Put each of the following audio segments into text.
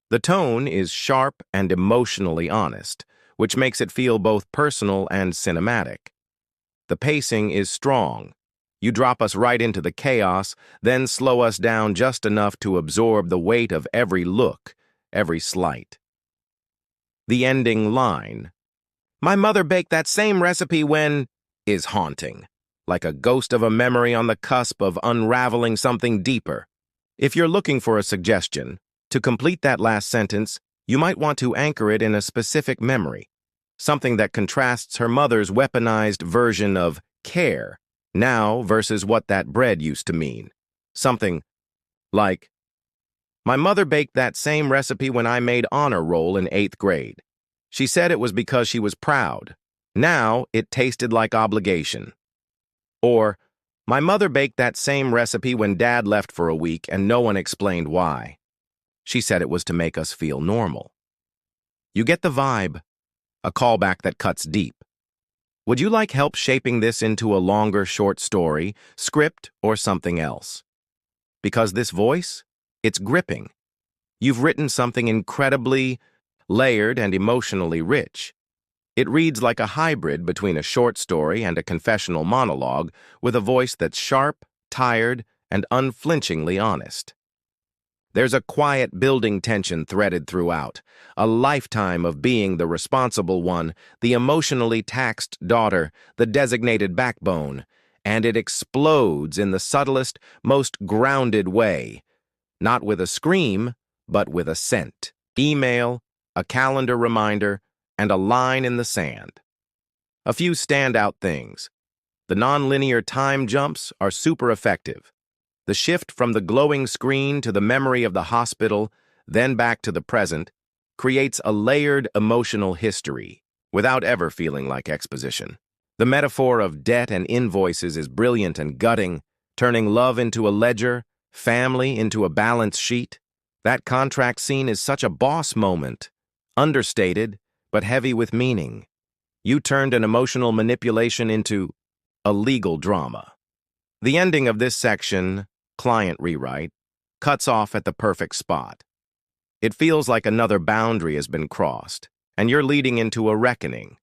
The tone is sharp and emotionally honest, which makes it feel both personal and cinematic. The pacing is strong. You drop us right into the chaos, then slow us down just enough to absorb the weight of every look, every slight. The ending line, "My mother baked that same recipe when," is haunting, like a ghost of a memory on the cusp of unraveling something deeper. If you're looking for a suggestion, to complete that last sentence, you might want to anchor it in a specific memory, something that contrasts her mother's weaponized version of care now versus what that bread used to mean. Something like, "My mother baked that same recipe when I made honor roll in 8th grade. She said it was because she was proud. Now it tasted like obligation." Or, "My mother baked that same recipe when Dad left for a week and no one explained why. She said it was to make us feel normal." You get the vibe, a callback that cuts deep. Would you like help shaping this into a longer short story, script, or something else? Because this voice, it's gripping. You've written something incredibly layered and emotionally rich. It reads like a hybrid between a short story and a confessional monologue with a voice that's sharp, tired, and unflinchingly honest. There's a quiet building tension threaded throughout, a lifetime of being the responsible one, the emotionally taxed daughter, the designated backbone, and it explodes in the subtlest, most grounded way. Not with a scream, but with a scent. Email, a calendar reminder, and a line in the sand. A few standout things. The nonlinear time jumps are super effective. The shift from the glowing screen to the memory of the hospital, then back to the present, creates a layered emotional history without ever feeling like exposition. The metaphor of debt and invoices is brilliant and gutting, turning love into a ledger, family into a balance sheet. That contract scene is such a boss moment, understated, but heavy with meaning. You turned an emotional manipulation into a legal drama. The ending of this section, client rewrite, cuts off at the perfect spot. It feels like another boundary has been crossed, and you're leading into a reckoning.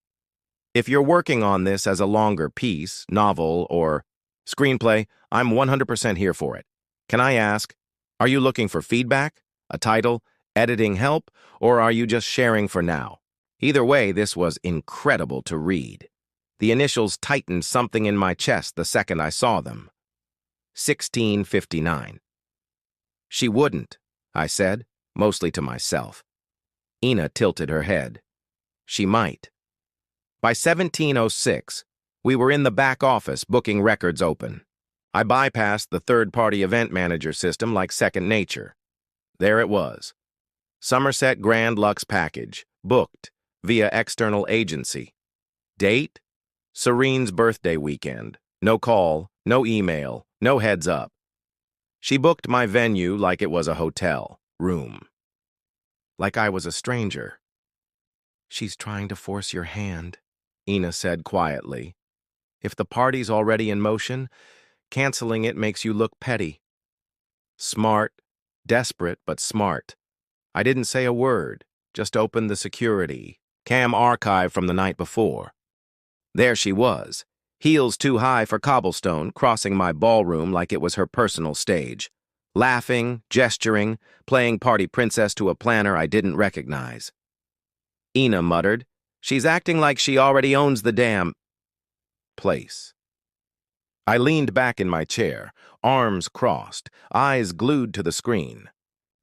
If you're working on this as a longer piece, novel, or screenplay, I'm 100% here for it. Can I ask, are you looking for feedback, a title, editing help, or are you just sharing for now? Either way, this was incredible to read. The initials tightened something in my chest the second I saw them. 1659. She wouldn't, I said, mostly to myself. Ina tilted her head. She might. By 1706, we were in the back office booking records open. I bypassed the third-party event manager system like second nature. There it was. Somerset Grand Lux package, booked, via external agency. Date? Serene's birthday weekend. No call, no email, no heads up. She booked my venue like it was a hotel room. Like I was a stranger. "She's trying to force your hand," Ina said quietly. "If the party's already in motion, canceling it makes you look petty." Smart, desperate but smart. I didn't say a word, just opened the security cam archive from the night before. There she was, heels too high for cobblestone, crossing my ballroom like it was her personal stage, laughing, gesturing, playing party princess to a planner I didn't recognize. Ina muttered, "She's acting like she already owns the damn place." I leaned back in my chair, arms crossed, eyes glued to the screen.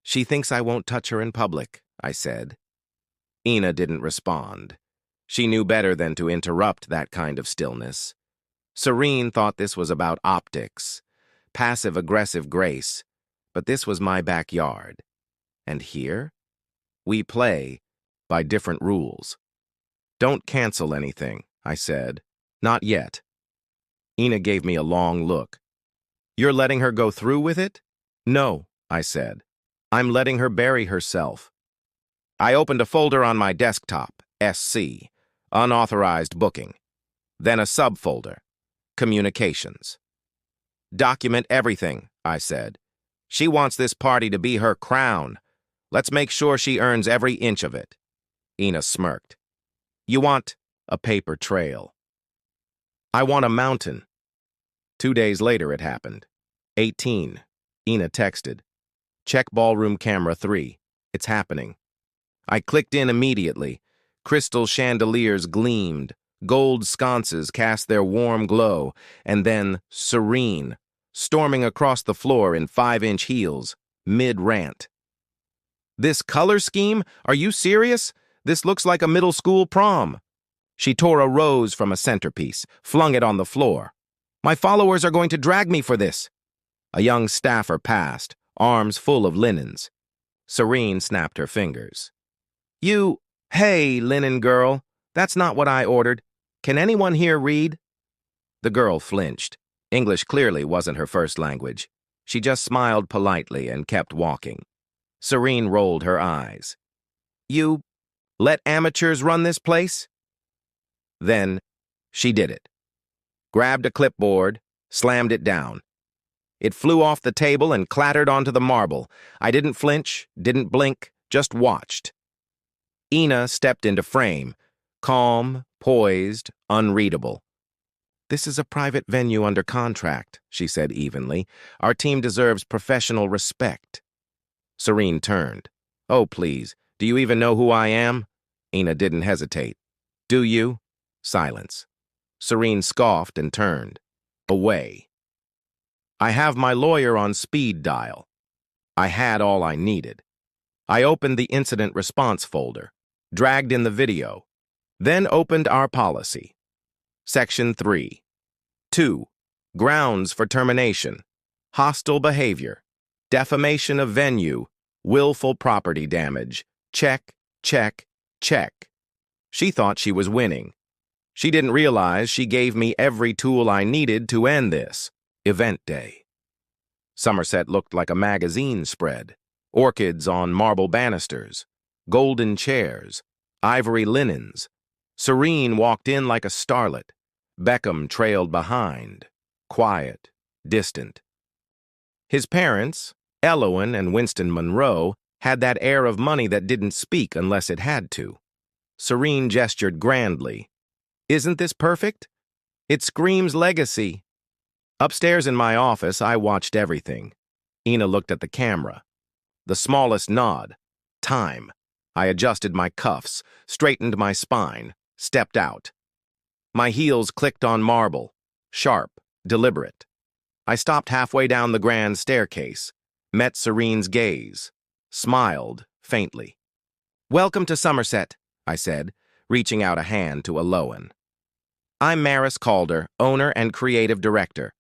"She thinks I won't touch her in public," I said. Ina didn't respond. She knew better than to interrupt that kind of stillness. Serene thought this was about optics, passive-aggressive grace, but this was my backyard. And here, we play by different rules. "Don't cancel anything," I said. "Not yet." Ina gave me a long look. "You're letting her go through with it?" "No," I said. "I'm letting her bury herself." I opened a folder on my desktop, SC, unauthorized booking. Then a subfolder, communications. "Document everything," I said. "She wants this party to be her crown. Let's make sure she earns every inch of it. Ina smirked. You want a paper trail. I want a mountain. 2 days later it happened. 18. Ina texted. Check ballroom camera 3. It's happening. I clicked in immediately. Crystal chandeliers gleamed. Gold sconces cast their warm glow. And then, Serene, storming across the floor in 5-inch heels, mid-rant. This color scheme? Are you serious? This looks like a middle school prom. She tore a rose from a centerpiece, flung it on the floor. My followers are going to drag me for this. A young staffer passed, arms full of linens. Serene snapped her fingers. Hey, linen girl, that's not what I ordered. Can anyone here read? The girl flinched. English clearly wasn't her first language. She just smiled politely and kept walking. Serene rolled her eyes. You let amateurs run this place? Then she did it. Grabbed a clipboard, slammed it down. It flew off the table and clattered onto the marble. I didn't flinch, didn't blink, just watched. Ina stepped into frame, calm, poised, unreadable. This is a private venue under contract, she said evenly. Our team deserves professional respect. Serene turned. Oh, please, do you even know who I am? Ina didn't hesitate. Do you? Silence. Serene scoffed and turned. Away. I have my lawyer on speed dial. I had all I needed. I opened the incident response folder, dragged in the video, then opened our policy. Section 3. 2. Grounds for termination. Hostile behavior. Defamation of venue. Willful property damage. Check, check, check. She thought she was winning. She didn't realize she gave me every tool I needed to end this. Event day. Somerset looked like a magazine spread. Orchids on marble banisters. Golden chairs. Ivory linens. Serene walked in like a starlet. Beckham trailed behind. Quiet. Distant. His parents, Elowen and Winston Monroe, had that air of money that didn't speak unless it had to. Serene gestured grandly. Isn't this perfect? It screams legacy. Upstairs in my office, I watched everything. Ina looked at the camera. The smallest nod. Time. I adjusted my cuffs, straightened my spine, stepped out. My heels clicked on marble. Sharp, deliberate. I stopped halfway down the grand staircase, met Serene's gaze, smiled faintly. Welcome to Somerset, I said, reaching out a hand to Elowen. I'm Maris Calder, owner and creative director.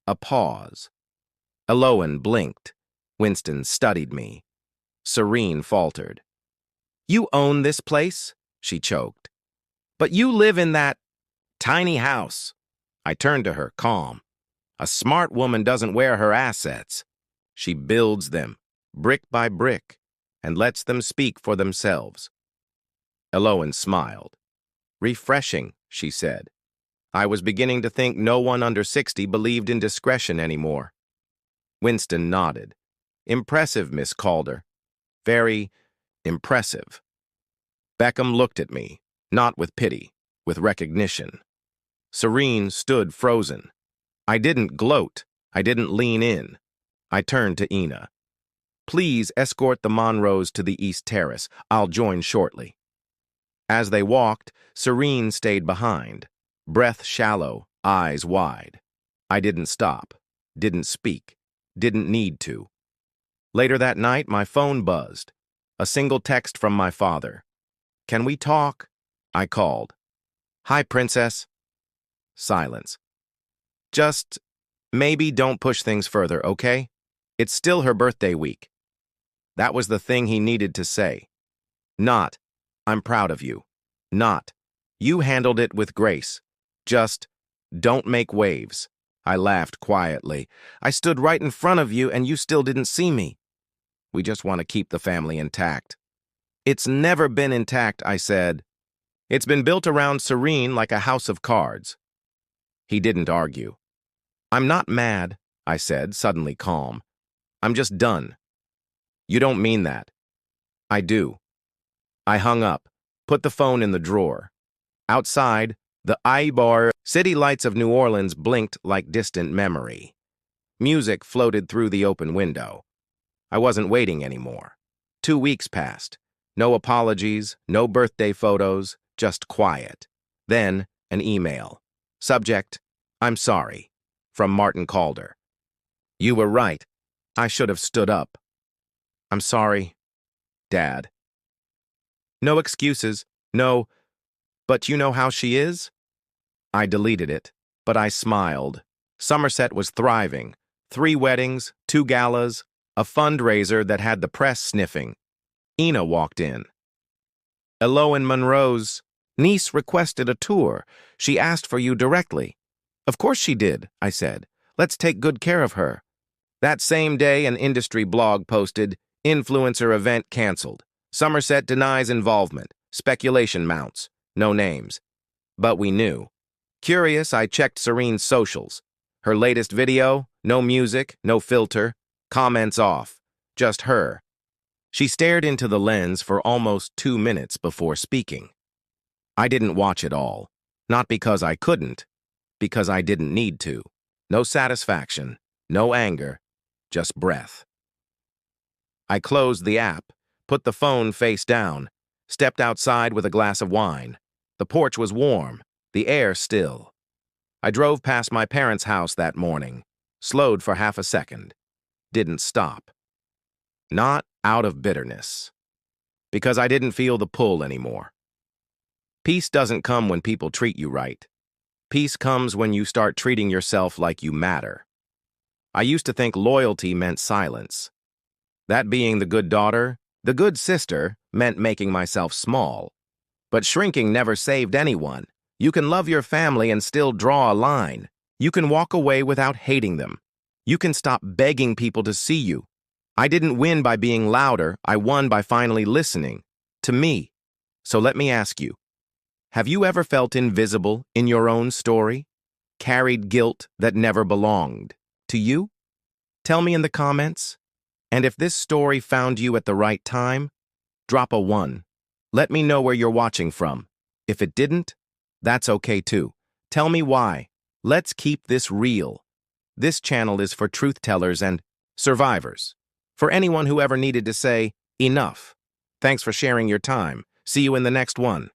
A pause. Elowen blinked. Winston studied me. Serene faltered. You own this place? She choked. But you live in that tiny house. I turned to her, calm. A smart woman doesn't wear her assets. She builds them, brick by brick, and lets them speak for themselves. Elowen smiled. Refreshing, she said. I was beginning to think no one under 60 believed in discretion anymore. Winston nodded. Impressive, Miss Calder. Very impressive. Beckham looked at me, not with pity, with recognition. Serene stood frozen. I didn't gloat. I didn't lean in. I turned to Ina. Please escort the Monroes to the East Terrace. I'll join shortly. As they walked, Serene stayed behind, breath shallow, eyes wide. I didn't stop, didn't speak, didn't need to. Later that night, my phone buzzed. A single text from my father. Can we talk? I called. Hi, Princess. Silence. Just maybe don't push things further, okay? It's still her birthday week. That was the thing he needed to say. Not, I'm proud of you. Not, you handled it with grace. Just, don't make waves. I laughed quietly. I stood right in front of you and you still didn't see me. We just want to keep the family intact. It's never been intact, I said. It's been built around Serene like a house of cards. He didn't argue. I'm not mad, I said, suddenly calm. I'm just done. You don't mean that. I do. I hung up, put the phone in the drawer. Outside, the Ibar city lights of New Orleans blinked like distant memory. Music floated through the open window. I wasn't waiting anymore. 2 weeks passed. No apologies, no birthday photos, just quiet. Then, an email. Subject, I'm sorry. From Martin Calder. You were right. I should have stood up. I'm sorry, Dad. No excuses, no, but you know how she is? I deleted it, but I smiled. Somerset was thriving. 3 weddings, 2 galas, a fundraiser that had the press sniffing. Ina walked in. Eloane Monroe's niece requested a tour. She asked for you directly. Of course she did, I said. Let's take good care of her. That same day, an industry blog posted, influencer event canceled. Somerset denies involvement. Speculation mounts. No names. But we knew. Curious, I checked Serene's socials. Her latest video, no music, no filter, comments off. Just her. She stared into the lens for almost 2 minutes before speaking. I didn't watch it all. Not because I couldn't, because I didn't need to. No satisfaction, no anger, just breath. I closed the app, put the phone face down, stepped outside with a glass of wine. The porch was warm, the air still. I drove past my parents' house that morning, slowed for half a second, didn't stop. Not out of bitterness, because I didn't feel the pull anymore. Peace doesn't come when people treat you right. Peace comes when you start treating yourself like you matter. I used to think loyalty meant silence. That being the good daughter, the good sister, meant making myself small. But shrinking never saved anyone. You can love your family and still draw a line. You can walk away without hating them. You can stop begging people to see you. I didn't win by being louder, I won by finally listening. To me. So let me ask you, have you ever felt invisible in your own story? Carried guilt that never belonged to you? Tell me in the comments. And if this story found you at the right time, drop a 1. Let me know where you're watching from. If it didn't, that's okay too. Tell me why. Let's keep this real. This channel is for truth tellers and survivors. For anyone who ever needed to say, enough. Thanks for sharing your time. See you in the next one.